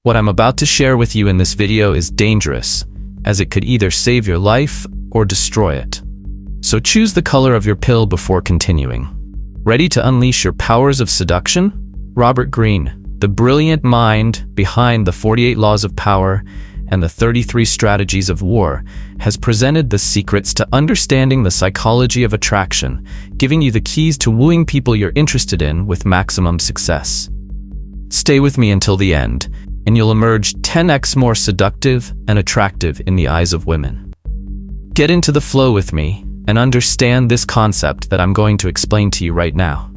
What I'm about to share with you in this video is dangerous, as it could either save your life or destroy it. So choose the color of your pill before continuing. Ready to unleash your powers of seduction? Robert Greene, the brilliant mind behind the 48 Laws of Power and the 33 Strategies of War, has presented the secrets to understanding the psychology of attraction, giving you the keys to wooing people you're interested in with maximum success. Stay with me until the end, and you'll emerge 10x more seductive and attractive in the eyes of women. Get into the flow with me and understand this concept that I'm going to explain to you right now.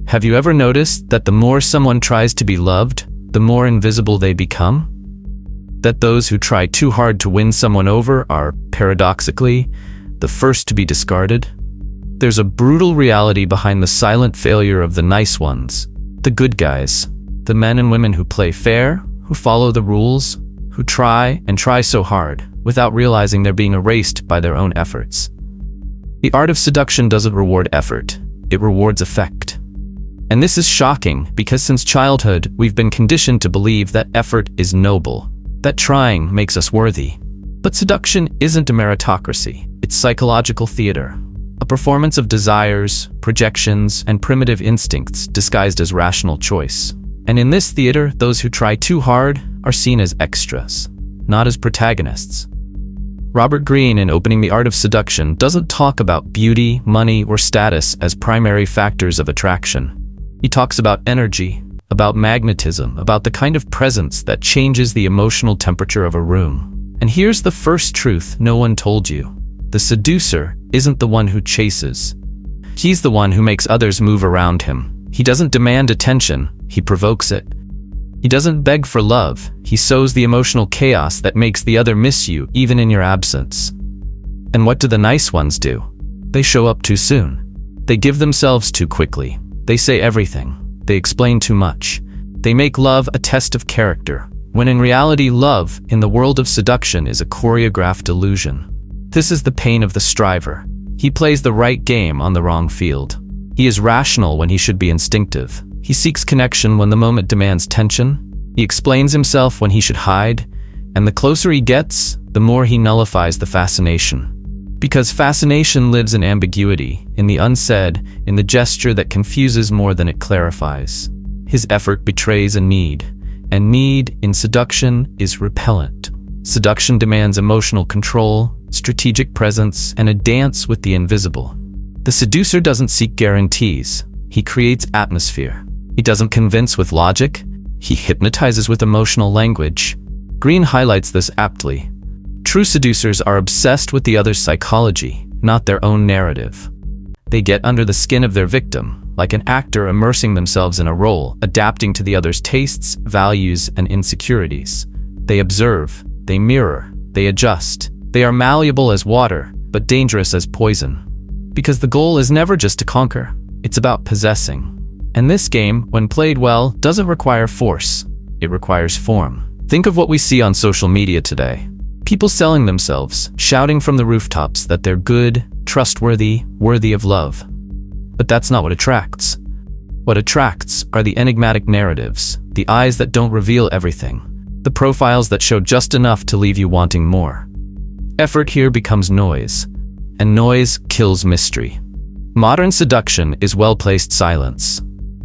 Have you ever noticed that the more someone tries to be loved, the more invisible they become? That those who try too hard to win someone over are, paradoxically, the first to be discarded? There's a brutal reality behind the silent failure of the nice ones, the good guys, the men and women who play fair, who follow the rules, who try and try so hard without realizing they're being erased by their own efforts. The art of seduction doesn't reward effort, it rewards effect. And this is shocking because since childhood, we've been conditioned to believe that effort is noble, that trying makes us worthy. But seduction isn't a meritocracy, it's psychological theater, a performance of desires, projections, and primitive instincts disguised as rational choice. And in this theater, those who try too hard are seen as extras, not as protagonists. Robert Greene, in Opening the Art of Seduction, doesn't talk about beauty, money, or status as primary factors of attraction. He talks about energy, about magnetism, about the kind of presence that changes the emotional temperature of a room. And here's the first truth no one told you. The seducer isn't the one who chases. He's the one who makes others move around him. He doesn't demand attention, he provokes it. He doesn't beg for love, he sows the emotional chaos that makes the other miss you even in your absence. And what do the nice ones do? They show up too soon. They give themselves too quickly. They say everything. They explain too much. They make love a test of character, when in reality love, in the world of seduction, is a choreographed illusion. This is the pain of the striver. He plays the right game on the wrong field. He is rational when he should be instinctive. He seeks connection when the moment demands tension. He explains himself when he should hide. And the closer he gets, the more he nullifies the fascination. Because fascination lives in ambiguity, in the unsaid, in the gesture that confuses more than it clarifies. His effort betrays a need, and need, in seduction, is repellent. Seduction demands emotional control, strategic presence, and a dance with the invisible. The seducer doesn't seek guarantees, he creates atmosphere. He doesn't convince with logic, he hypnotizes with emotional language. Greene highlights this aptly. True seducers are obsessed with the other's psychology, not their own narrative. They get under the skin of their victim, like an actor immersing themselves in a role, adapting to the other's tastes, values, and insecurities. They observe, they mirror, they adjust. They are malleable as water, but dangerous as poison. Because the goal is never just to conquer, it's about possessing. And this game, when played well, doesn't require force, it requires form. Think of what we see on social media today. People selling themselves, shouting from the rooftops that they're good, trustworthy, worthy of love. But that's not what attracts. What attracts are the enigmatic narratives, the eyes that don't reveal everything, the profiles that show just enough to leave you wanting more. Effort here becomes noise, and noise kills mystery. Modern seduction is well-placed silence.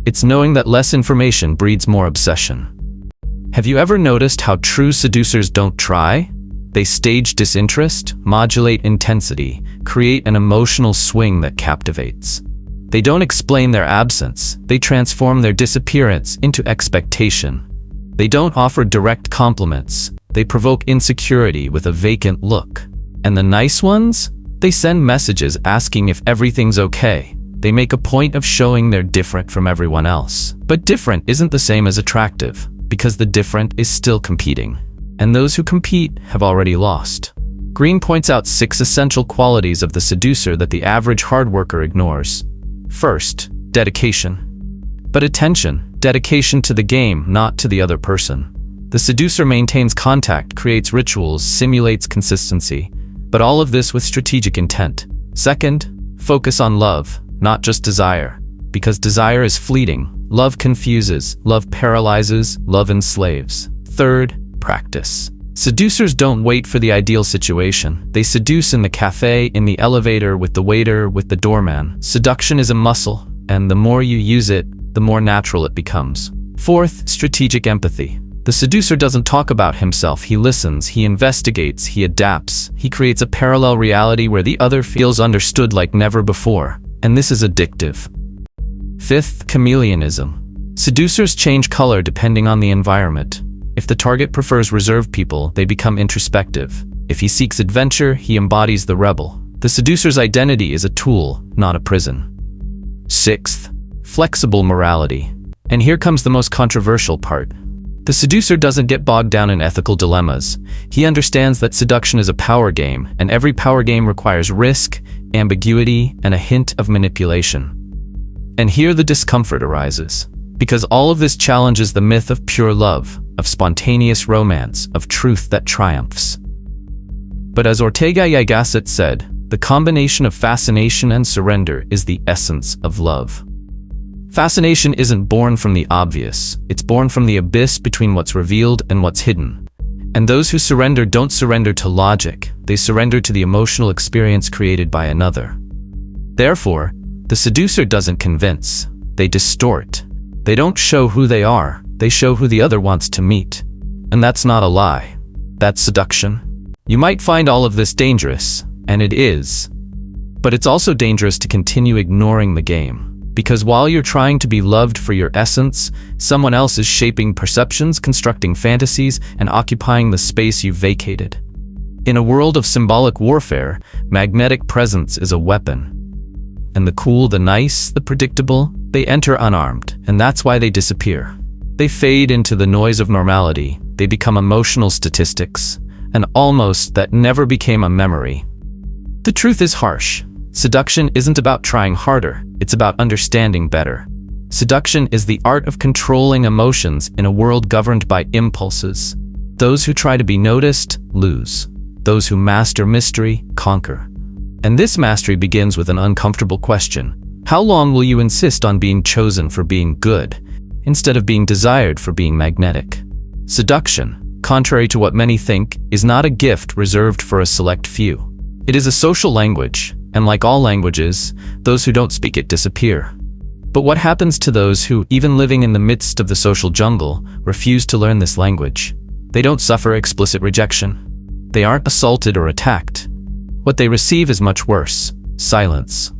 It's knowing that less information breeds more obsession. Have you ever noticed how true seducers don't try? They stage disinterest, modulate intensity, create an emotional swing that captivates. They don't explain their absence, they transform their disappearance into expectation. They don't offer direct compliments, they provoke insecurity with a vacant look. And the nice ones? They send messages asking if everything's okay. They make a point of showing they're different from everyone else. But different isn't the same as attractive, because the different is still competing. And those who compete have already lost. Greene points out 6 essential qualities of the seducer that the average hard worker ignores. First, dedication. But attention, dedication to the game, not to the other person. The seducer maintains contact, creates rituals, simulates consistency, but all of this with strategic intent. Second, focus on love, not just desire. Because desire is fleeting, love confuses, love paralyzes, love enslaves. Third, practice. Seducers don't wait for the ideal situation. They seduce in the cafe, in the elevator, with the waiter, with the doorman. Seduction is a muscle, and the more you use it, the more natural it becomes. Fourth, strategic empathy. The seducer doesn't talk about himself, he listens, he investigates, he adapts. He creates a parallel reality where the other feels understood like never before, and this is addictive. Fifth, chameleonism. Seducers change color depending on the environment. If the target prefers reserved people, they become introspective. If he seeks adventure, he embodies the rebel. The seducer's identity is a tool, not a prison. Sixth, flexible morality. And here comes the most controversial part. The seducer doesn't get bogged down in ethical dilemmas. He understands that seduction is a power game, and every power game requires risk, ambiguity, and a hint of manipulation. And here the discomfort arises, because all of this challenges the myth of pure love, of spontaneous romance, of truth that triumphs. But as Ortega y Gasset said, the combination of fascination and surrender is the essence of love. Fascination isn't born from the obvious, it's born from the abyss between what's revealed and what's hidden. And those who surrender don't surrender to logic, they surrender to the emotional experience created by another. Therefore, the seducer doesn't convince, they distort. They don't show who they are, they show who the other wants to meet. And that's not a lie. That's seduction. You might find all of this dangerous, and it is. But it's also dangerous to continue ignoring the game. Because while you're trying to be loved for your essence, someone else is shaping perceptions, constructing fantasies, and occupying the space you've vacated. In a world of symbolic warfare, magnetic presence is a weapon. And the cool, the nice, the predictable, they enter unarmed, and that's why they disappear. They fade into the noise of normality, they become emotional statistics, and almost that never became a memory. The truth is harsh. Seduction isn't about trying harder, it's about understanding better. Seduction is the art of controlling emotions in a world governed by impulses. Those who try to be noticed, lose. Those who master mystery, conquer. And this mastery begins with an uncomfortable question. How long will you insist on being chosen for being good, instead of being desired for being magnetic? Seduction, contrary to what many think, is not a gift reserved for a select few. It is a social language, and like all languages, those who don't speak it disappear. But what happens to those who, even living in the midst of the social jungle, refuse to learn this language? They don't suffer explicit rejection. They aren't assaulted or attacked. What they receive is much worse: silence,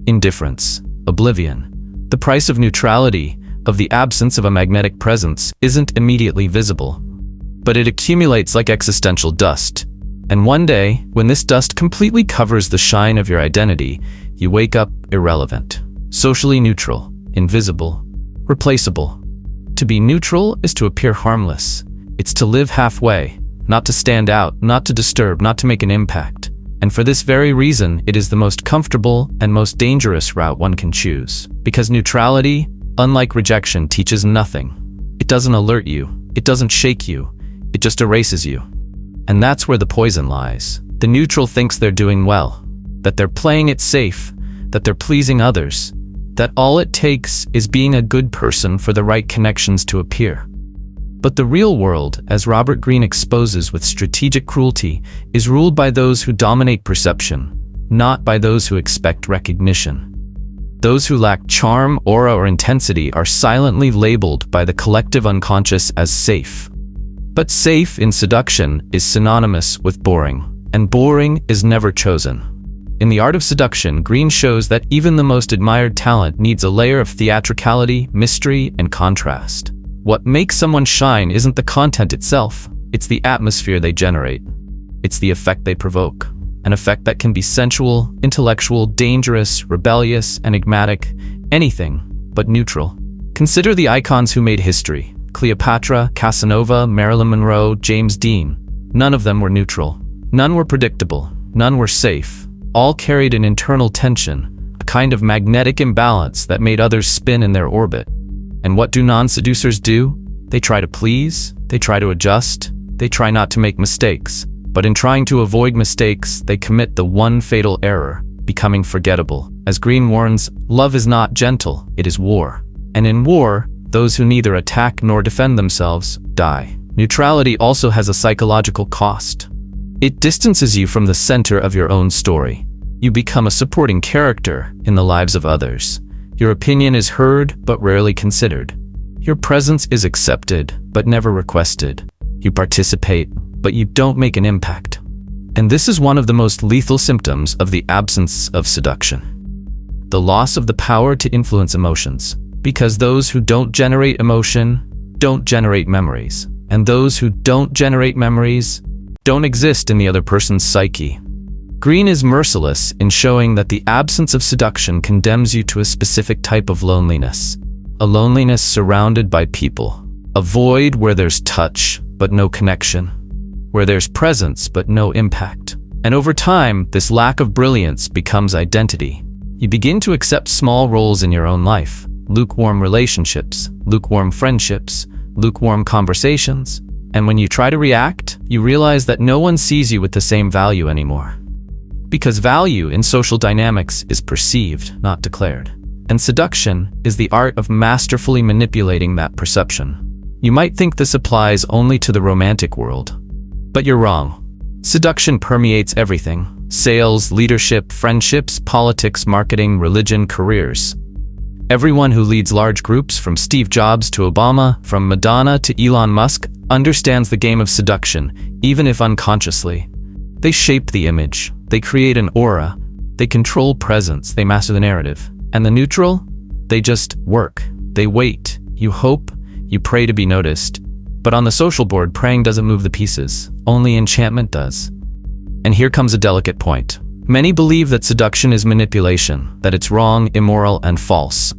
indifference, oblivion. The price of neutrality, of the absence of a magnetic presence, isn't immediately visible, but it accumulates like existential dust. And one day, when this dust completely covers the shine of your identity, you wake up irrelevant, socially neutral, invisible, replaceable. To be neutral is to appear harmless. It's to live halfway, not to stand out, not to disturb, not to make an impact. And for this very reason, it is the most comfortable and most dangerous route one can choose. Because neutrality, unlike rejection, teaches nothing. It doesn't alert you, it doesn't shake you, it just erases you. And that's where the poison lies. The neutral thinks they're doing well, that they're playing it safe, that they're pleasing others, that all it takes is being a good person for the right connections to appear. But the real world, as Robert Greene exposes with strategic cruelty, is ruled by those who dominate perception, not by those who expect recognition. Those who lack charm, aura, or intensity are silently labeled by the collective unconscious as safe. But safe in seduction is synonymous with boring, and boring is never chosen. In The Art of Seduction, Greene shows that even the most admired talent needs a layer of theatricality, mystery, and contrast. What makes someone shine isn't the content itself, it's the atmosphere they generate. It's the effect they provoke. An effect that can be sensual, intellectual, dangerous, rebellious, enigmatic, anything but neutral. Consider the icons who made history. Cleopatra, Casanova, Marilyn Monroe, James Dean. None of them were neutral. None were predictable. None were safe. All carried an internal tension, a kind of magnetic imbalance that made others spin in their orbit. And what do non-seducers do? They try to please, they try to adjust, they try not to make mistakes. But in trying to avoid mistakes, they commit the one fatal error, becoming forgettable. As Greene warns, love is not gentle, it is war. And in war, those who neither attack nor defend themselves die. Neutrality also has a psychological cost. It distances you from the center of your own story. You become a supporting character in the lives of others. Your opinion is heard but rarely considered. Your presence is accepted but never requested. You participate, but you don't make an impact. And this is one of the most lethal symptoms of the absence of seduction. The loss of the power to influence emotions. Because those who don't generate emotion don't generate memories. And those who don't generate memories don't exist in the other person's psyche. Greene is merciless in showing that the absence of seduction condemns you to a specific type of loneliness. A loneliness surrounded by people. A void where there's touch, but no connection. Where there's presence, but no impact. And over time, this lack of brilliance becomes identity. You begin to accept small roles in your own life. Lukewarm relationships, lukewarm friendships, lukewarm conversations. And when you try to react, you realize that no one sees you with the same value anymore. Because value in social dynamics is perceived, not declared. And seduction is the art of masterfully manipulating that perception. You might think this applies only to the romantic world. But you're wrong. Seduction permeates everything. Sales, leadership, friendships, politics, marketing, religion, careers. Everyone who leads large groups, from Steve Jobs to Obama, from Madonna to Elon Musk, understands the game of seduction, even if unconsciously. They shape the image. They create an aura. They control presence. They master the narrative. And the neutral? They just work. They wait. You hope. You pray to be noticed. But on the social board, praying doesn't move the pieces. Only enchantment does. And here comes a delicate point. Many believe that seduction is manipulation, that it's wrong, immoral, and false.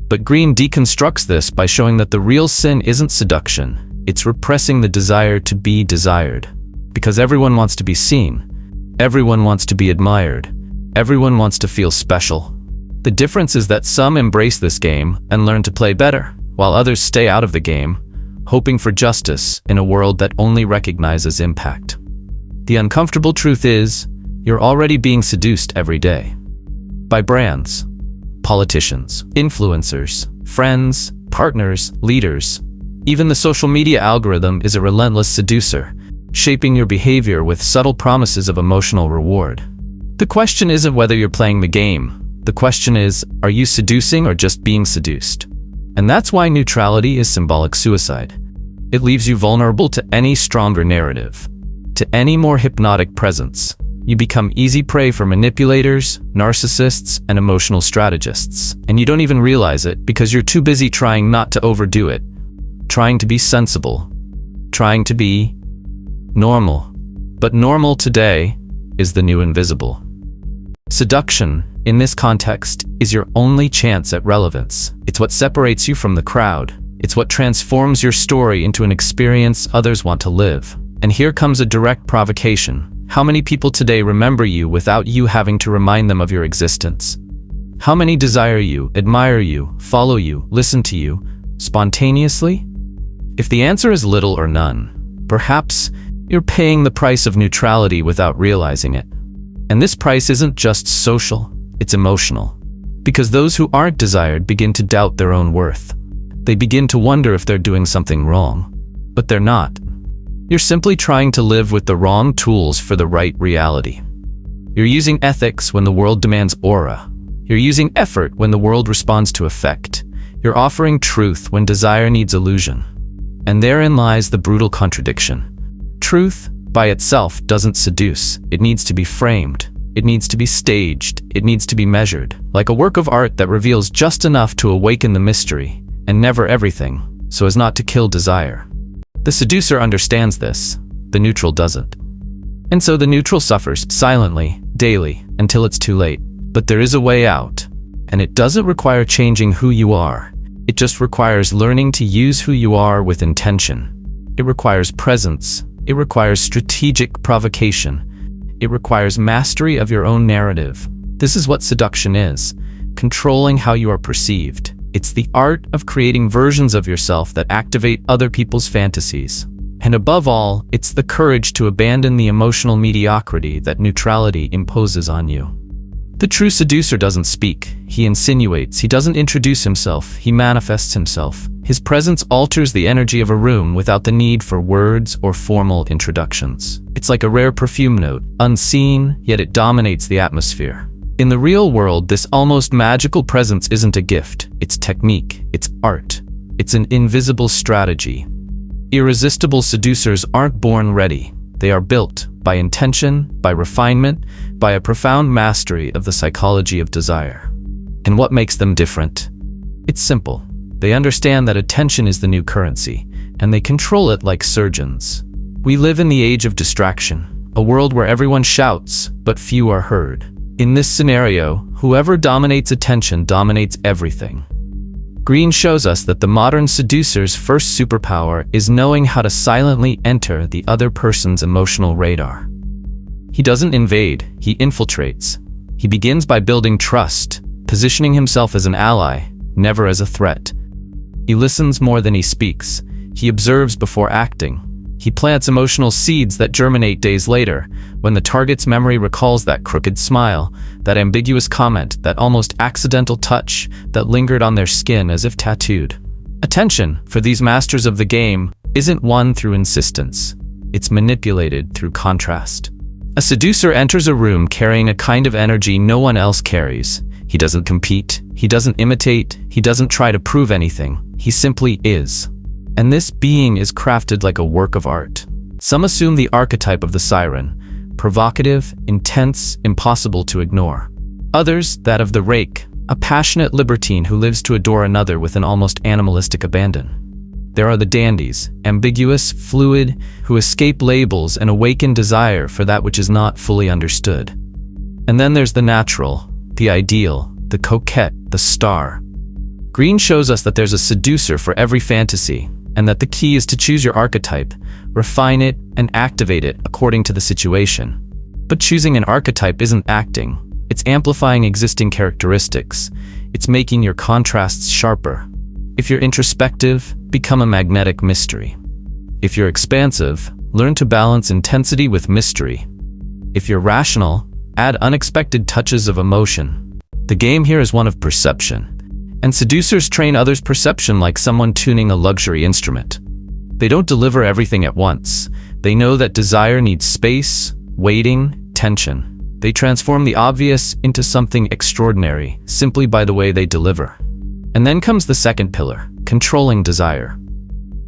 But Greene deconstructs this by showing that the real sin isn't seduction. It's repressing the desire to be desired. Because everyone wants to be seen. Everyone wants to be admired. Everyone wants to feel special. The difference is that some embrace this game and learn to play better, while others stay out of the game, hoping for justice in a world that only recognizes impact. The uncomfortable truth is, you're already being seduced every day. By brands, politicians, influencers, friends, partners, leaders. Even the social media algorithm is a relentless seducer, shaping your behavior with subtle promises of emotional reward. The question isn't whether you're playing the game. The question is, are you seducing or just being seduced? And that's why neutrality is symbolic suicide. It leaves you vulnerable to any stronger narrative, to any more hypnotic presence. You become easy prey for manipulators, narcissists, and emotional strategists. And you don't even realize it because you're too busy trying not to overdo it, trying to be sensible, trying to be normal. But normal today is the new invisible. Seduction, in this context, is your only chance at relevance. It's what separates you from the crowd. It's what transforms your story into an experience others want to live. And here comes a direct provocation. How many people today remember you without you having to remind them of your existence? How many desire you, admire you, follow you, listen to you, spontaneously? If the answer is little or none, perhaps you're paying the price of neutrality without realizing it. And this price isn't just social, it's emotional. Because those who aren't desired begin to doubt their own worth. They begin to wonder if they're doing something wrong. But they're not. You're simply trying to live with the wrong tools for the right reality. You're using ethics when the world demands aura. You're using effort when the world responds to effect. You're offering truth when desire needs illusion. And therein lies the brutal contradiction. Truth, by itself, doesn't seduce. It needs to be framed. It needs to be staged. It needs to be measured. Like a work of art that reveals just enough to awaken the mystery, and never everything, so as not to kill desire. The seducer understands this. The neutral doesn't. And so the neutral suffers silently, daily, until it's too late. But there is a way out. And it doesn't require changing who you are. It just requires learning to use who you are with intention. It requires presence. It requires strategic provocation. It requires mastery of your own narrative. This is what seduction is. Controlling how you are perceived. It's the art of creating versions of yourself that activate other people's fantasies. And above all, it's the courage to abandon the emotional mediocrity that neutrality imposes on you. The true seducer doesn't speak. He insinuates. He doesn't introduce himself. He manifests himself. His presence alters the energy of a room without the need for words or formal introductions. It's like a rare perfume note, unseen, yet it dominates the atmosphere. In the real world, this almost magical presence isn't a gift. It's technique, it's art, it's an invisible strategy. Irresistible seducers aren't born ready. They are built by intention, by refinement, by a profound mastery of the psychology of desire. And what makes them different? It's simple. They understand that attention is the new currency, and they control it like surgeons. We live in the age of distraction, a world where everyone shouts, but few are heard. In this scenario, whoever dominates attention dominates everything. Greene shows us that the modern seducer's first superpower is knowing how to silently enter the other person's emotional radar. He doesn't invade, he infiltrates. He begins by building trust, positioning himself as an ally, never as a threat. He listens more than he speaks. He observes before acting. He plants emotional seeds that germinate days later, when the target's memory recalls that crooked smile, that ambiguous comment, that almost accidental touch that lingered on their skin as if tattooed. Attention, for these masters of the game, isn't won through insistence. It's manipulated through contrast. A seducer enters a room carrying a kind of energy no one else carries. He doesn't compete, he doesn't imitate, he doesn't try to prove anything. He simply is. And this being is crafted like a work of art. Some assume the archetype of the siren, provocative, intense, impossible to ignore. Others, that of the rake, a passionate libertine who lives to adore another with an almost animalistic abandon. There are the dandies, ambiguous, fluid, who escape labels and awaken desire for that which is not fully understood. And then there's the natural, the ideal, the coquette, the star. Greene shows us that there's a seducer for every fantasy, and that the key is to choose your archetype, refine it, and activate it according to the situation. But choosing an archetype isn't acting. It's amplifying existing characteristics. It's making your contrasts sharper. If you're introspective, become a magnetic mystery. If you're expansive, learn to balance intensity with mystery. If you're rational, add unexpected touches of emotion. The game here is one of perception. And seducers train others' perception like someone tuning a luxury instrument. They don't deliver everything at once. They know that desire needs space, waiting, tension. They transform the obvious into something extraordinary simply by the way they deliver. And then comes the second pillar, controlling desire.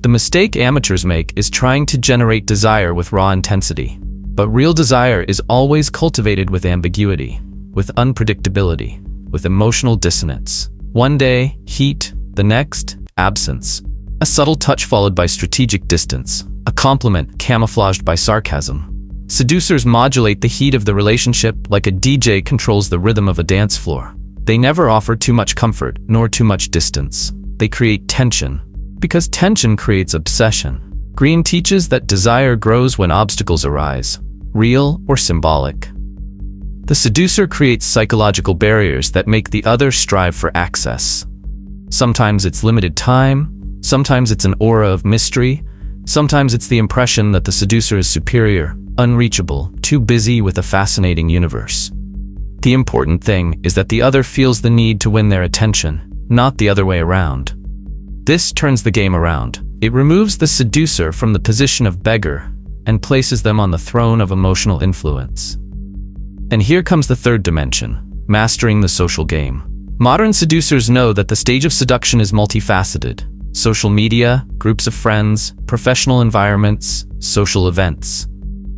The mistake amateurs make is trying to generate desire with raw intensity. But real desire is always cultivated with ambiguity, with unpredictability, with emotional dissonance. One day, heat, the next, absence. A subtle touch followed by strategic distance. A compliment camouflaged by sarcasm. Seducers modulate the heat of the relationship like a DJ controls the rhythm of a dance floor. They never offer too much comfort, nor too much distance. They create tension, because tension creates obsession. Greene teaches that desire grows when obstacles arise, real or symbolic. The seducer creates psychological barriers that make the other strive for access. Sometimes it's limited time, sometimes it's an aura of mystery, sometimes it's the impression that the seducer is superior, unreachable, too busy with a fascinating universe. The important thing is that the other feels the need to win their attention, not the other way around. This turns the game around. It removes the seducer from the position of beggar and places them on the throne of emotional influence. And here comes the third dimension, mastering the social game. Modern seducers know that the stage of seduction is multifaceted. Social media, groups of friends, professional environments, social events.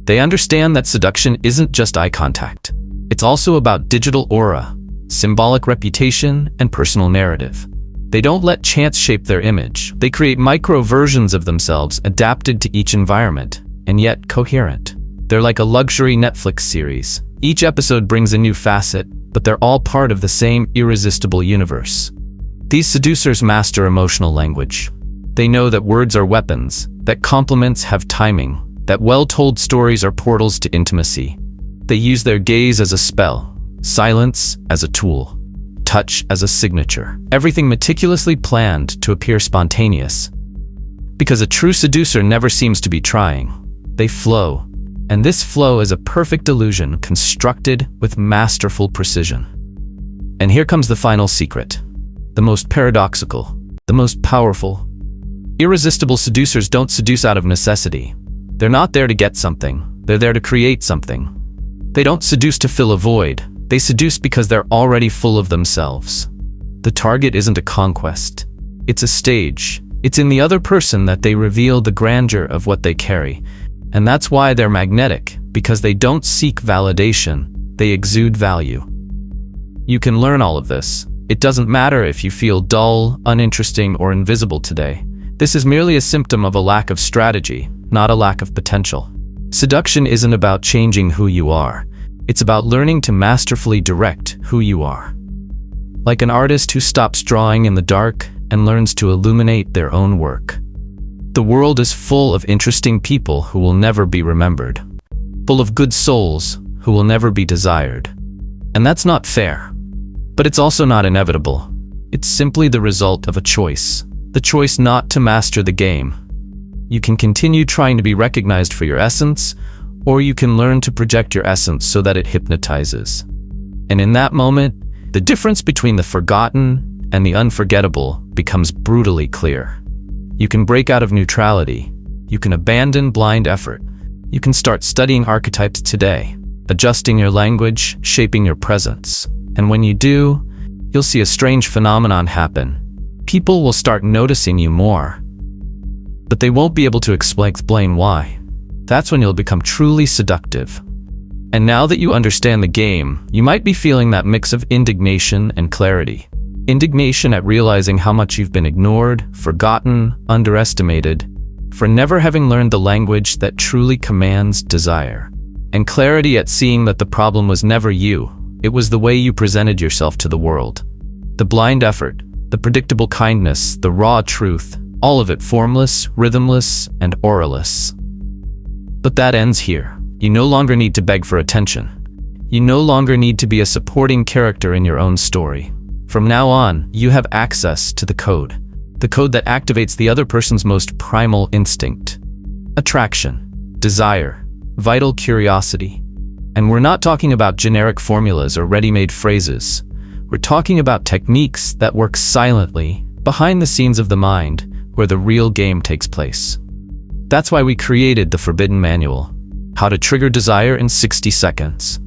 They understand that seduction isn't just eye contact. It's also about digital aura, symbolic reputation, and personal narrative. They don't let chance shape their image. They create micro versions of themselves adapted to each environment, and yet coherent. They're like a luxury Netflix series. Each episode brings a new facet, but they're all part of the same irresistible universe. These seducers master emotional language. They know that words are weapons, that compliments have timing, that well-told stories are portals to intimacy. They use their gaze as a spell, silence as a tool, touch as a signature. Everything meticulously planned to appear spontaneous. Because a true seducer never seems to be trying. They flow. And this flow is a perfect illusion constructed with masterful precision. And here comes the final secret. The most paradoxical, the most powerful, Irresistible seducers don't seduce out of necessity. They're not there to get something. They're there to create something. They don't seduce to fill a void. They seduce because they're already full of themselves. The target isn't a conquest. It's a stage. It's in the other person that they reveal the grandeur of what they carry. And that's why they're magnetic, because they don't seek validation. They exude value. You can learn all of this. It doesn't matter if you feel dull, uninteresting, or invisible today. This is merely a symptom of a lack of strategy, not a lack of potential. Seduction isn't about changing who you are. It's about learning to masterfully direct who you are. Like an artist who stops drawing in the dark and learns to illuminate their own work. The world is full of interesting people who will never be remembered. Full of good souls who will never be desired. And that's not fair. But it's also not inevitable. It's simply the result of a choice. The choice not to master the game. You can continue trying to be recognized for your essence, or you can learn to project your essence so that it hypnotizes. And in that moment, the difference between the forgotten and the unforgettable becomes brutally clear. You can break out of neutrality. You can abandon blind effort. You can start studying archetypes today, adjusting your language, shaping your presence. And when you do, you'll see a strange phenomenon happen. People will start noticing you more, but they won't be able to explain why. That's when you'll become truly seductive. And now that you understand the game, you might be feeling that mix of indignation and clarity. Indignation at realizing how much you've been ignored, forgotten, underestimated, for never having learned the language that truly commands desire. And clarity at seeing that the problem was never you, it was the way you presented yourself to the world. The blind effort, the predictable kindness, the raw truth, all of it formless, rhythmless, and auraless. But that ends here. You no longer need to beg for attention. You no longer need to be a supporting character in your own story. From now on, you have access to the code that activates the other person's most primal instinct. Attraction, desire, vital curiosity. And we're not talking about generic formulas or ready-made phrases. We're talking about techniques that work silently, behind the scenes of the mind, where the real game takes place. That's why we created the Forbidden Manual, How to Trigger Desire in 60 Seconds.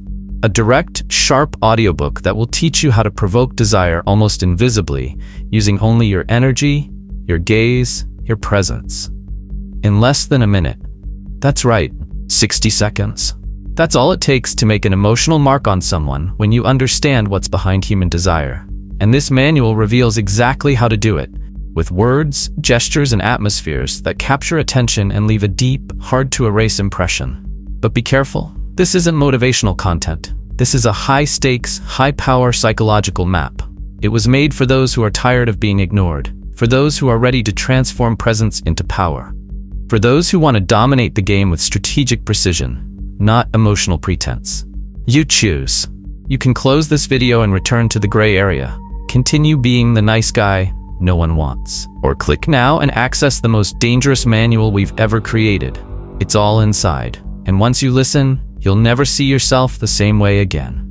A direct, sharp audiobook that will teach you how to provoke desire almost invisibly, using only your energy, your gaze, your presence. In less than a minute. That's right, 60 seconds. That's all it takes to make an emotional mark on someone when you understand what's behind human desire. And this manual reveals exactly how to do it, with words, gestures, and atmospheres that capture attention and leave a deep, hard-to-erase impression. But be careful. This isn't motivational content. This is a high-stakes, high-power psychological map. It was made for those who are tired of being ignored, for those who are ready to transform presence into power, for those who want to dominate the game with strategic precision, not emotional pretense. You choose. You can close this video and return to the gray area. Continue being the nice guy no one wants. Or click now and access the most dangerous manual we've ever created. It's all inside. And once you listen, you'll never see yourself the same way again.